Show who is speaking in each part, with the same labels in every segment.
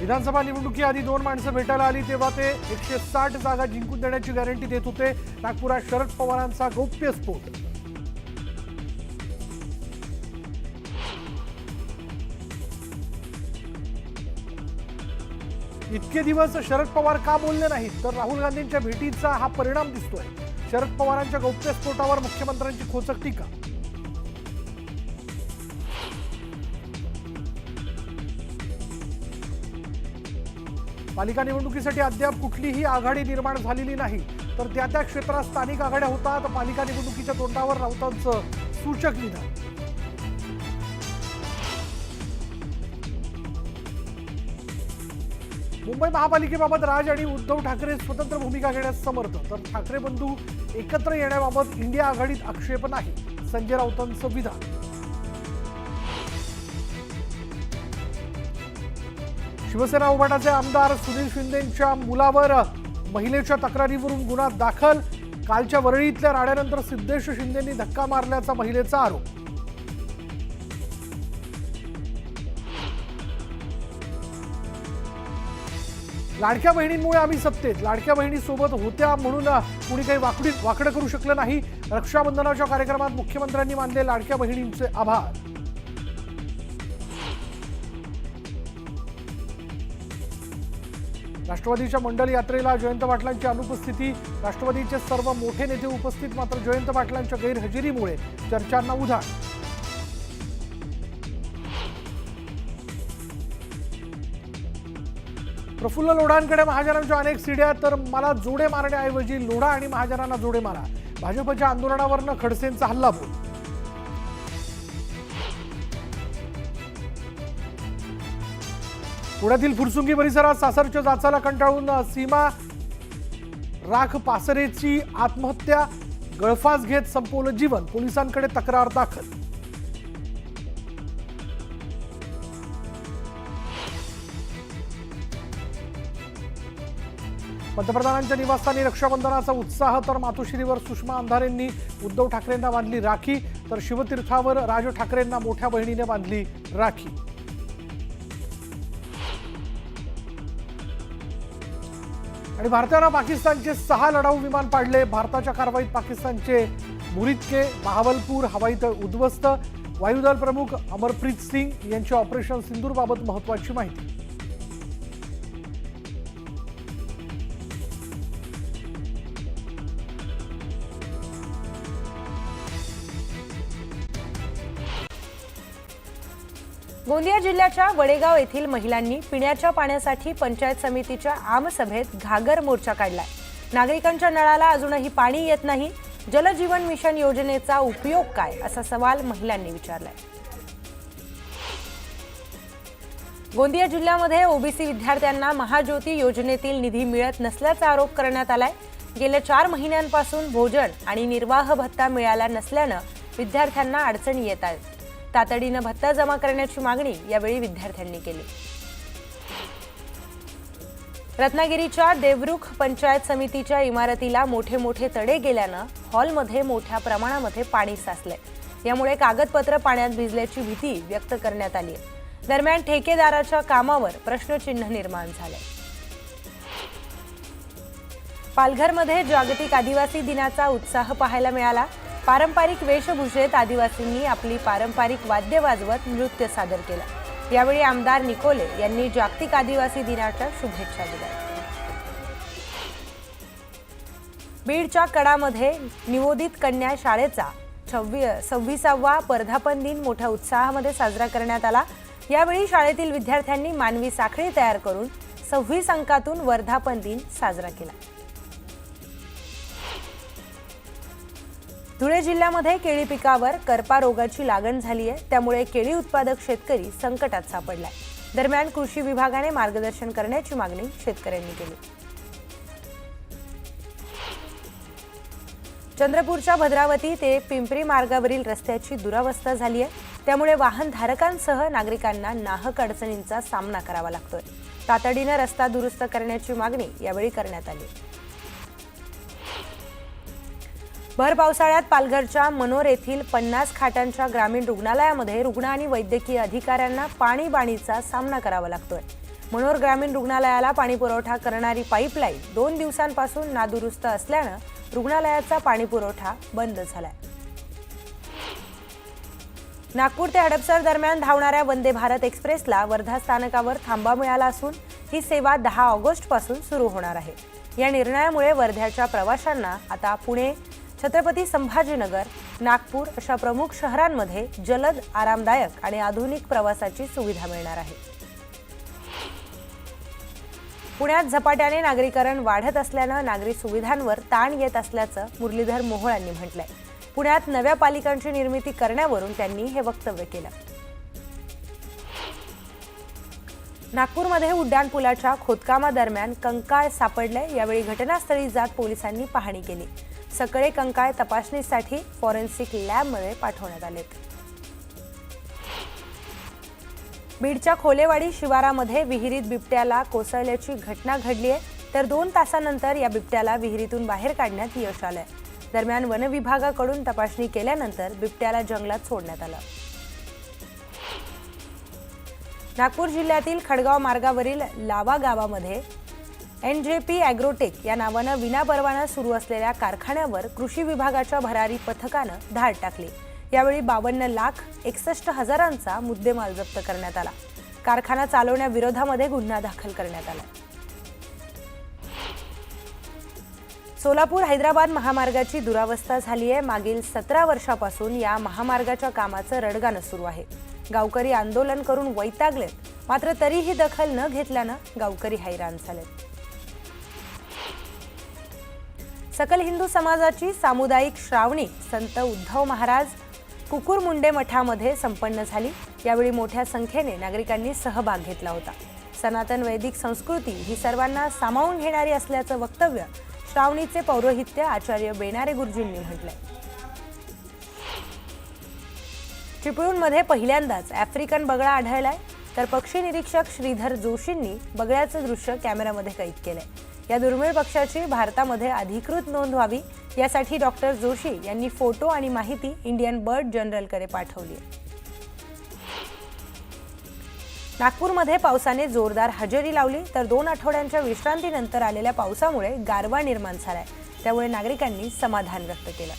Speaker 1: विधानसभा निवडणुकीआधी दोन माणसं भेटायला आली तेव्हा ते 160 जागा जिंकून देण्याची गॅरंटी देत होते। नागपुरात शरद पवारांचा गौप्यस्फोट। इतके दिवस शरद पवार का बोलले नाहीत तर राहुल गांधींच्या भेटीचा हा परिणाम दिसतोय। शरद पवारांच्या गौप्यस्फोटावर मुख्यमंत्र्यांची खोचक टीका। पालिका निवडणुकीसाठी अद्याप कुठलीही आघाडी निर्माण झालेली नाही, तर त्या क्षेत्रात स्थानिक आघाड्या होतात। पालिका निवडणुकीच्या तोंडावर राऊतांचं सूचक निधन। मुंबई महापालिकेबाबत राज आणि उद्धव ठाकरे स्वतंत्र भूमिका घेण्यास समर्थ, तर ठाकरे बंधू एकत्र येण्याबाबत इंडिया आघाडीत आक्षेप नाही, संजय राऊतांचं विधान। शिवसेना उभाटाचे आमदार सुनील शिंदेंच्या मुलावर महिलेच्या तक्रारीवरून गुन्हा दाखल। कालच्या वरळीतल्या राड्यानंतर सिद्धेश शिंदेंनी धक्का मारल्याचा महिलेचा आरोप। लाडक्या बहिणींमुळे आम्ही सत्तेत, लाडक्या बहिणी सोबत होत्या म्हणून कुणी काही वाकडं करू शकलं नाही। रक्षाबंधनाच्या कार्यक्रमात मुख्यमंत्र्यांनी मानले लाडक्या बहिणींचे आभार। राष्ट्रवादीच्या मंडल यात्रेला जयंत पाटलांची अनुपस्थिती। राष्ट्रवादीचे सर्व मोठे नेते उपस्थित, मात्र जयंत पाटलांच्या गैरहजेरीमुळे चर्चांना उधाण। प्रफुल्ल लोढांकडे महाजनांच्या अनेक सीड्या, तर मला जोडे मारण्याऐवजी लोढा आणि महाजनांना जोडे मारा। भाजपच्या आंदोलनावरनं खडसेंचा हल्लाबोल। पुण्यातील फुरसुंगी परिसरात सासरच्या जाचाला कंटाळून सीमा राख पासरेची आत्महत्या। गळफास घेत संपवलं जीवन, पोलिसांकडे तक्रार दाखल। पंतप्रधानांच्या निवासस्थानी रक्षाबंधनाचा उत्साह, तर मातोश्रीवर सुषमा अंधारेंनी उद्धव ठाकरेंना बांधली राखी, तर शिवतीर्थावर राज ठाकरेंना मोठ्या बहिणीने बांधली राखी। आणि भारतानं पाकिस्तानचे 6 लढाऊ विमान पाडले। भारताच्या कारवाईत पाकिस्तानचे मुरिदके बहावलपूर हवाई तळ उद्ध्वस्त। वायुदल प्रमुख अमरप्रीत सिंग यांच्या ऑपरेशन सिंदूरबाबत महत्त्वाची माहिती।
Speaker 2: गोंदिया जिल्ह्याच्या वडेगाव येथील महिलांनी पिण्याच्या पाण्यासाठी पंचायत समितीच्या आमसभेत घागर मोर्चा काढलाय। नागरिकांच्या नळाला अजूनही पाणी येत नाही। जलजीवन मिशन योजनेचा उपयोग काय, असा सवाल महिलांनी विचारलाय। गोंदिया जिल्ह्यामध्ये ओबीसी विद्यार्थ्यांना महाज्योती योजनेतील निधी मिळत नसल्याचा आरोप करण्यात आलाय। गेल्या 4 महिन्यांपासून भोजन आणि निर्वाह भत्ता मिळाला नसल्यानं विद्यार्थ्यांना अडचणी येत आहेत। तातडीनं भत्ता जमा करण्याची मागणी यावेळी विद्यार्थ्यांनी केली। रत्नागिरीच्या देवरुख पंचायत समितीच्या इमारतीला मोठे मोठे तडे गेल्यानं हॉलमध्ये मोठ्या प्रमाणामध्ये पाणी साचलंय। यामुळे कागदपत्र पाण्यात भिजल्याची भीती व्यक्त करण्यात आली आहे। दरम्यान ठेकेदाराच्या कामावर प्रश्नचिन्ह निर्माण झालंय। पालघरमध्ये जागतिक आदिवासी दिनाचा उत्साह पाहायला मिळाला। पारंपरिक वेशभूषेत आदिवासींनी आपली पारंपरिक वाद्य वाजवत नृत्य सादर केलं। यावेळी आमदार निकोले यांनी जागतिक आदिवासी दिनाच्या शुभेच्छा दिल्या। बीडच्या कडामध्ये निवोदित कन्या शाळेचा 26वा वर्धापन दिन मोठ्या उत्साहामध्ये साजरा करण्यात आला। यावेळी शाळेतील विद्यार्थ्यांनी मानवी साखळी तयार करून 26 अंकातून वर्धापन दिन साजरा केला। धुळे जिल्ह्यामध्ये केळी पिकावर करपा रोगाची लागण झाली आहे, त्यामुळे केळी उत्पादक शेतकरी संकटात सापडलाय। दरम्यान कृषी विभागाने मार्गदर्शन करण्याची मागणी शेतकऱ्यांनी केली। चंद्रपूरच्या भद्रावती ते पिंपरी मार्गावरील रस्त्याची दुरावस्था झाली आहे, त्यामुळे वाहनधारकांसह नागरिकांना नाहक अडचणींचा सामना करावा लागतोय। तातडीने रस्ता दुरुस्त करण्याची मागणी यावेळी करण्यात आली। भर पावसाळ्यात पालघरच्या मनोर येथील 50 खाटांच्या ग्रामीण रुग्णालयामध्ये रुग्ण आणि वैद्यकीय अधिकाऱ्यांना पाणीबाणीचा सामना करावा लागतोय। मनोर ग्रामीण रुग्णालयाला पाणी पुरवठा करणारी पाईपलाईन 2 दिवसांपासून नादुरुस्त असल्यानं रुग्णालयाचा पाणी पुरवठा बंद झालाय. नागपूर ते हडपसर दरम्यान धावणाऱ्या वंदे भारत एक्सप्रेसला वर्धा स्थानकावर थांबा मिळाला असून ही सेवा 10 ऑगस्ट पासून सुरू होणार आहे. या निर्णयामुळे वर्ध्याच्या प्रवाशांना आता पुणे, छत्रपती संभाजीनगर, नागपूर अशा प्रमुख शहरांमध्ये जलद, आरामदायक आणि आधुनिक प्रवासाची सुविधा मिळणार आहे. पुण्यात झपाट्याने नागरीकरण वाढत असल्यानं नागरी सुविधांवर ताण येत असल्याचं मुरलीधर मोहोळ यांनी म्हटलंय. पुण्यात नव्या पालिकांची निर्मिती करण्यावरून त्यांनी हे वक्तव्य केलं. नागपूरमध्ये उड्डाणपुलाच्या खोदकामादरम्यान कंकाळ सापडले. यावेळी घटनास्थळी जात पोलिसांनी पाहणी केली. सगळे कंकाळ तपासणीसाठी फॉरेन्सिक लॅबमध्ये पाठवण्यात आलेत. बीडच्या खोलेवाडी शिवारामध्ये विहिरीत बिबट्याला कोसळल्याची घटना घडली आहे. तर 2 तासानंतर या बिबट्याला विहिरीतून बाहेर काढण्यात यश आलंय. दरम्यान वन विभागाकडून तपासणी केल्यानंतर बिबट्याला जंगलात सोडण्यात आलं. नागपूर जिल्ह्यातील खडगाव मार्गावरील लावा गावामध्ये NJP ॲग्रोटेक या नावानं विनापरवाना सुरू असलेल्या कारखान्यावर कृषी विभागाच्या भरारी पथकानं धाड टाकली. यावेळी 52,61,00,000चा मुद्देमाल जप्त करण्यात आला. कारखाना चालवण्याविरोधामध्ये गुन्हा दाखल करण्यात आला. सोलापूर हैदराबाद महामार्गाची दुरावस्था झाली आहे. मागील 17 वर्षापासून या महामार्गाच्या कामाचं रडगाणं सुरू आहे. गावकरी आंदोलन करून वैतागलेत, मात्र तरीही दखल न घेतल्यानं गावकरी हैराण झालेत. सकल हिंदू समाजाची सामुदायिक श्रावणी संत उद्धव महाराज कुकुरमुंडे मठामध्ये संपन्न झाली. यावेळी मोठ्या संख्येने नागरिकांनी सहभाग घेतला होता. सनातन वैदिक संस्कृती ही सर्वांना सामावून घेणारी असल्याचं वक्तव्य श्रावणीचे पौरोहित्य आचार्य बेनारे गुरुजींनी म्हटलंय. चिपळूणमध्ये पहिल्यांदाच आफ्रिकन बगळा आढळलाय. तर पक्षी निरीक्षक श्रीधर जोशींनी बगळ्याचं दृश्य कॅमेऱ्यामध्ये कैद केलंय. या दुर्मिळ पक्षाची भारतामध्ये अधिकृत नोंद व्हावी यासाठी डॉक्टर जोशी यांनी फोटो आणि माहिती इंडियन बर्ड जनरलकडे पाठवली. नागपूरमध्ये पावसाने जोरदार हजेरी लावली. तर 2 आठवड्यांच्या विश्रांतीनंतर आलेल्या पावसामुळे गारवा निर्माण झालाय. त्यामुळे नागरिकांनी समाधान व्यक्त केलं.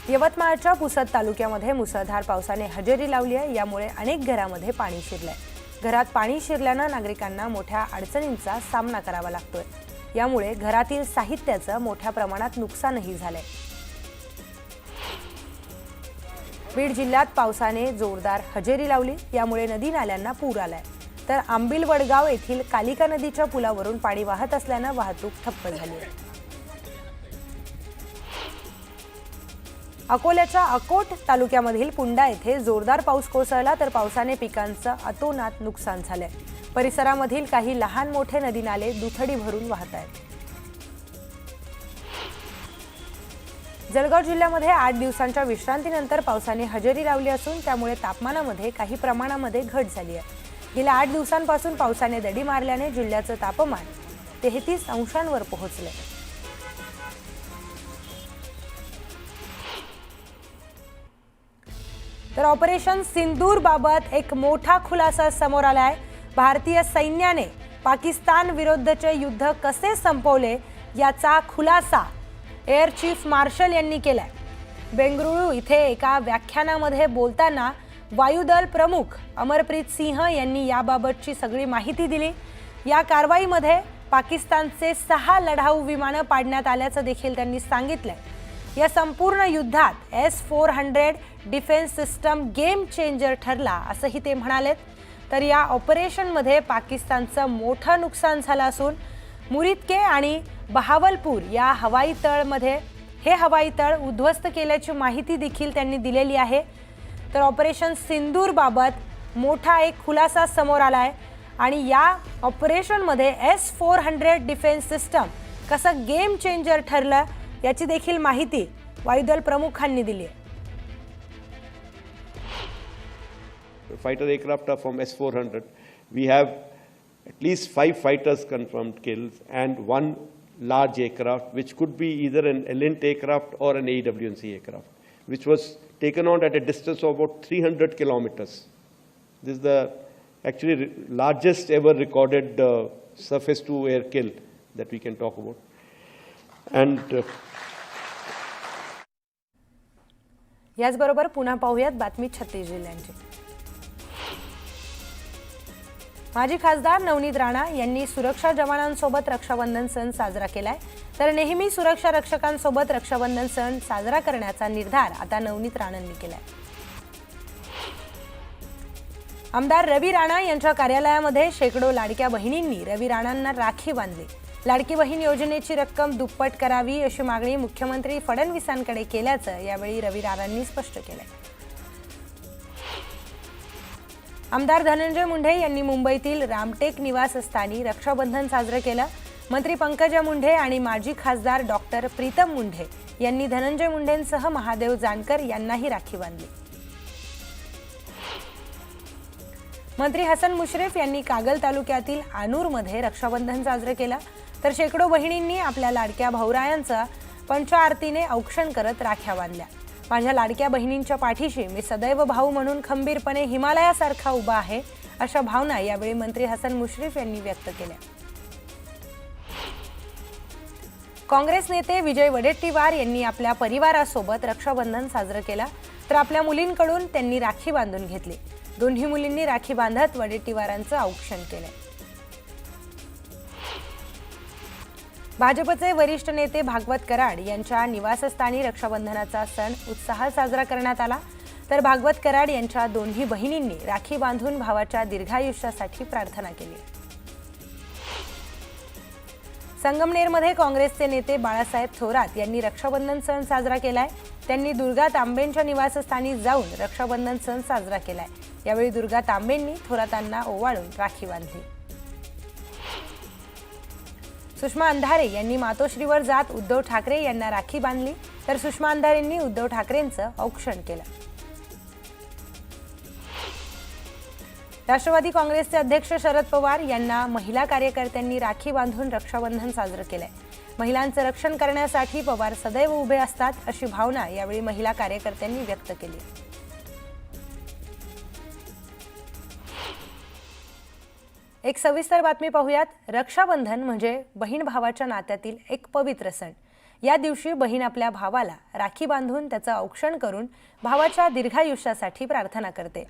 Speaker 2: यवतमाळच्या पुसद तालुक्यामध्ये मुसळधार पावसाने हजेरी लावली आहे. यामुळे अनेक घरांमध्ये पाणी शिरलंय. घरात पाणी शिरल्यानं नागरिकांना मोठ्या अडचणींचा सामना करावा लागतोय. यामुळे घरातील साहित्याचं मोठ्या प्रमाणात नुकसानही झालंय. बीड जिल्ह्यात पावसाने जोरदार हजेरी लावली. यामुळे नदी नाल्यांना पूर आलाय. तर आंबिल वडगाव येथील कालिका नदीच्या पुलावरून पाणी वाहत असल्यानं वाहतूक ठप्प झाली आहे. अकोल्याच्या अकोट तालुक्यामधील पुंडा येथे जोरदार पाऊस कोसळला. तर पावसाने पिकांचं अतोनात नुकसान झालंय. परिसरामधील काही लहान मोठे नदी नाले दुथडी भरून वाहत आहेत. जळगाव जिल्ह्यामध्ये 8 दिवसांच्या विश्रांतीनंतर पावसाने हजेरी लावली असून त्यामुळे तापमानामध्ये काही प्रमाणामध्ये घट झाली आहे. गेल्या 8 दिवसांपासून पावसाने दडी मारल्याने जिल्ह्याचं तापमान 33 अंशांवर पोहोचले. तर ऑपरेशन सिंदूर बाबत एक मोठा खुलासा समोर आलाय. भारतीय सैन्याने पाकिस्तान विरुद्धचे युद्ध कसे संपवले याचा खुलासा एअर चीफ मार्शल यांनी केलाय. बेंगळुरू इथे एका व्याख्यानामध्ये बोलताना वायुदल प्रमुख अमरप्रीत सिंह यांनी याबाबतची सगळी माहिती दिली. या कारवाईमध्ये पाकिस्तानचे 6 लढाऊ विमानं पाडण्यात आल्याचं देखील त्यांनी सांगितलंय. या संपूर्ण युद्धात S-400 defence system game changer ठरला असंही ते म्हणालेत. तर या ऑपरेशनमध्ये पाकिस्तानचं मोठं नुकसान झालं असून मुरिदके आणि बहावलपूर या हवाई तळमध्ये हे हवाई तळ उद्ध्वस्त केल्याची माहिती देखील त्यांनी दिलेली आहे. तर ऑपरेशन सिंदूर बाबत मोठा एक खुलासा समोर आलाय आणि या ऑपरेशनमध्ये S-400 डिफेन्स सिस्टम कसं गेम चेंजर ठरलं याची देखील माहिती वायुदल प्रमुखांनी दिली आहे.
Speaker 3: Fighter aircraft are from S-400. We have at least 5 fighters confirmed kills and 1 large aircraft, which could be either an Elint aircraft or an AWNC aircraft, which was taken out at a distance of about 300 kilometers. This is the actually largest ever recorded surface to air kill that we can talk about. And
Speaker 2: याचबरोबर पुन्हा पाहूयात बातमी छत्तीस जिल्ह्यांची. माजी खासदार नवनीत राणा यांनी सुरक्षा जवानांसोबत रक्षाबंधन सण साजरा केलाय. तर नेहमी सुरक्षा रक्षकांसोबत रक्षाबंधन सण साजरा करण्याचा निर्धार आता नवनीत राणांनी केलाय. आमदार रवी राणा यांच्या कार्यालयामध्ये शेकडो लाडक्या बहिणींनी रवी राणांना राखी बांधली. लाडकी बहीण योजनेची रक्कम दुप्पट करावी अशी मागणी मुख्यमंत्री फडणवीसांकडे केल्याचं यावेळी रवी राणांनी स्पष्ट केलंय. आमदार धनंजय मुंडे यांनी मुंबईतील रामटेक निवासस्थानी रक्षाबंधन साजरं केलं. मंत्री पंकजा मुंडे आणि माजी खासदार डॉक्टर प्रीतम मुंडे यांनी धनंजय मुंडेंसह महादेव जानकर यांनाही राखी बांधली. मंत्री हसन मुश्रीफ यांनी कागल तालुक्यातील आनूरमध्ये रक्षाबंधन साजरं केलं. तर शेकडो बहिणींनी आपल्या लाडक्या भाऊरायांचं पंचआरतीने औक्षण करत राख्या बांधल्या. माझ्या लाडक्या बहिणींच्या पाठीशी मी सदैव भाऊ म्हणून खंबीरपणे हिमालयासारखा उभा आहे अशा भावना यावेळी मंत्री हसन मुश्रीफ यांनी व्यक्त केल्या. काँग्रेस नेते विजय वडेट्टीवार यांनी आपल्या परिवारासोबत रक्षाबंधन साजरं केलं. तर आपल्या मुलींकडून त्यांनी राखी बांधून घेतली. दोन्ही मुलींनी राखी बांधत वडेट्टीवारांचं औक्षण केलंय. भाजपचे वरिष्ठ नेते भागवत कराड यांच्या निवासस्थानी रक्षाबंधनाचा सण उत्साहात साजरा करण्यात आला. तर भागवत कराड यांच्या दोन्ही बहिणींनी राखी बांधून भावाच्या दीर्घायुष्यासाठी प्रार्थना केली. संगमनेरमध्ये काँग्रेसचे नेते बाळासाहेब थोरात यांनी रक्षाबंधन सण साजरा केलाय. त्यांनी दुर्गा तांबेंच्या निवासस्थानी जाऊन रक्षाबंधन सण साजरा केलाय. यावेळी दुर्गा तांबेंनी थोरातांना ओवाळून राखी बांधली. सुषमा अंधारे यांनी मातोश्रीवर जात उद्धव ठाकरे यांना राखी बांधली. तर सुषमा अंधारेंनी उद्धव ठाकरेंचं औक्षण केलं. राष्ट्रवादी काँग्रेसचे अध्यक्ष शरद पवार यांना महिला कार्यकर्त्यांनी राखी बांधून रक्षाबंधन साजरं केलंय. महिलांचं रक्षण करण्यासाठी पवार सदैव उभे असतात अशी भावना यावेळी महिला कार्यकर्त्यांनी व्यक्त केली. एक सविस्तर बातमी पाहूयात. रक्षाबंधन म्हणजे बहीण भावाच्या नात्यातील एक पवित्र सण. या दिवशी बहीण आपल्या भावाला राखी बांधून त्याचं औक्षण करून भावाच्या दीर्घायुष्यासाठी प्रार्थना करते.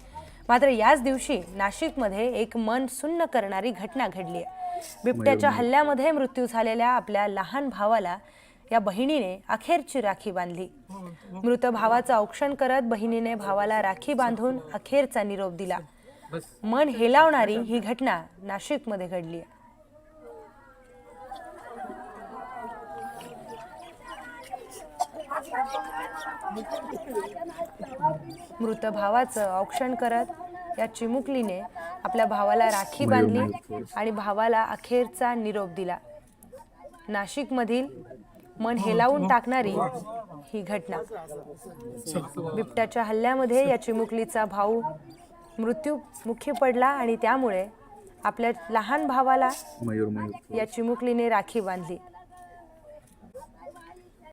Speaker 2: मात्र याच दिवशी नाशिकमध्ये एक मन सुन्न करणारी घटना घडली आहे. बिबट्याच्या हल्ल्यामध्ये मृत्यू झालेल्या आपल्या लहान भावाला या बहिणीने अखेरची राखी बांधली. मृत भावाचं औक्षण करत बहिणीने भावाला राखी बांधून अखेरचा निरोप दिला. मन हेलावणारी ही घटना नाशिकमध्ये घडली आहे. मृत भावाचं औक्षण करत या चिमुकलीने आपल्या भावाला राखी बांधली आणि भावाला अखेरचा निरोप दिला. नाशिकमधील मन हेलावून टाकणारी ही घटना. बिबट्याच्या हल्ल्यामध्ये या चिमुकलीचा भाऊ मृत्युमुखी पडला आणि त्यामुळे आपल्या लहान भावाला या चिमुकलीने राखी बांधली.